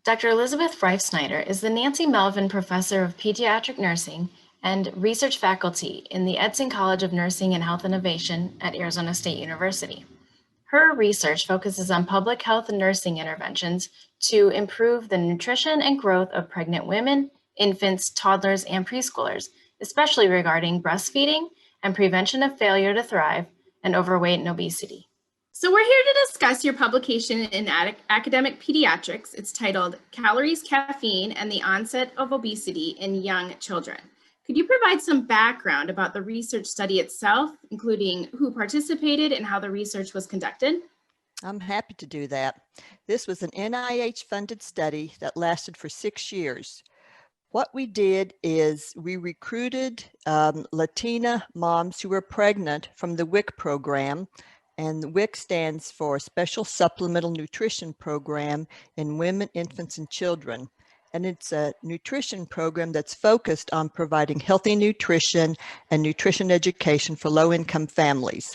Dr. Elizabeth Reif-Snyder is the Nancy Melvin Professor of Pediatric Nursing and Research Faculty in the Edson College of Nursing and Health Innovation at Arizona State University. Her research focuses on public health and nursing interventions to improve the nutrition and growth of pregnant women, infants, toddlers, and preschoolers, especially regarding breastfeeding and prevention of failure to thrive and overweight and obesity. So we're here to discuss your publication in Academic Pediatrics. It's titled Calories, Caffeine, and the Onset of Obesity in Young Children. Could you provide some background about the research study itself, including who participated and how the research was conducted? I'm happy to do that. This was an NIH-funded study that lasted for 6 years. What we did is we recruited Latina moms who were pregnant from the WIC program, and the WIC stands for Special Supplemental Nutrition Program in Women, Infants, and Children. And it's a nutrition program that's focused on providing healthy nutrition and nutrition education for low-income families.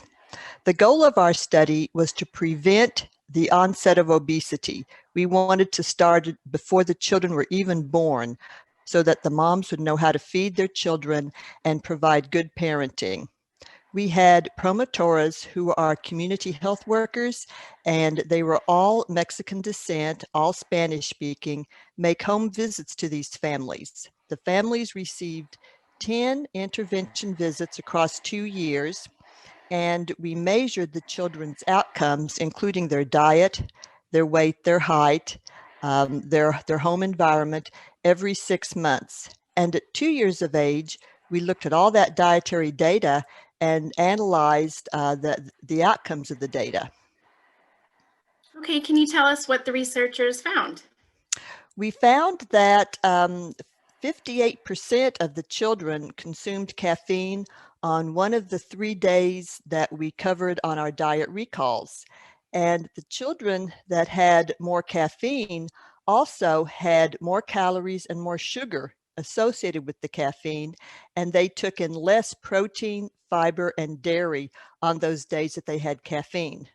The goal of our study was to prevent the onset of obesity. We wanted to start it before the children were even born so that the moms would know how to feed their children and provide good parenting. We had promotoras who are community health workers, and they were all Mexican descent, all Spanish speaking, make home visits to these families. The families received 10 intervention visits across 2 years, and we measured the children's outcomes, including their diet, their weight, their height, their home environment every 6 months. And at 2 years of age, we looked at all that dietary data and analyzed the outcomes of the data. Okay, can you tell us what the researchers found? We found that 58% of the children consumed caffeine on one of the 3 days that we covered on our diet recalls. And the children that had more caffeine also had more calories and more sugar associated with the caffeine, and they took in less protein, fiber, and dairy on those days that they had caffeine.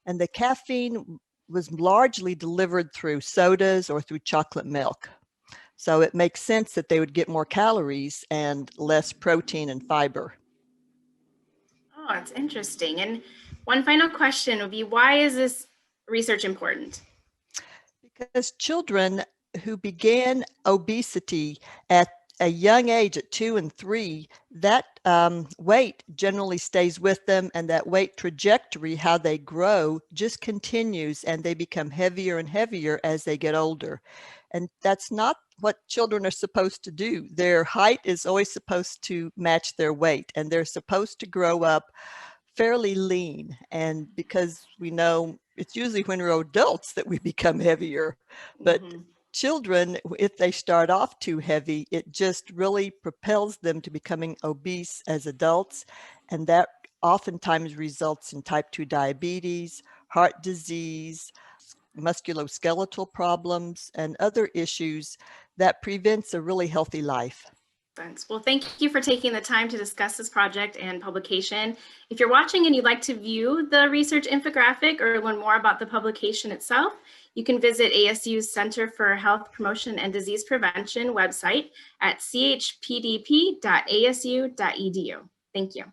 And the caffeine was largely delivered through sodas or through chocolate milk. So it makes sense that they would get more calories and less protein and fiber. Oh, it's interesting. And one final question would be, why is this research important? Because children who began obesity at a young age, at 2 and 3, that weight generally stays with them, and that weight trajectory, how they grow, just continues, and they become heavier and heavier as they get older. And that's not what children are supposed to do. Their height is always supposed to match their weight, and they're supposed to grow up fairly lean. And because we know it's usually when we're adults that we become heavier, but children, if they start off too heavy, it just really propels them to becoming obese as adults. And that oftentimes results in type 2 diabetes, heart disease, musculoskeletal problems, and other issues that prevents a really healthy life. Well, thank you for taking the time to discuss this project and publication. If you're watching and you'd like to view the research infographic or learn more about the publication itself, you can visit ASU's Center for Health Promotion and Disease Prevention website at chpdp.asu.edu. Thank you.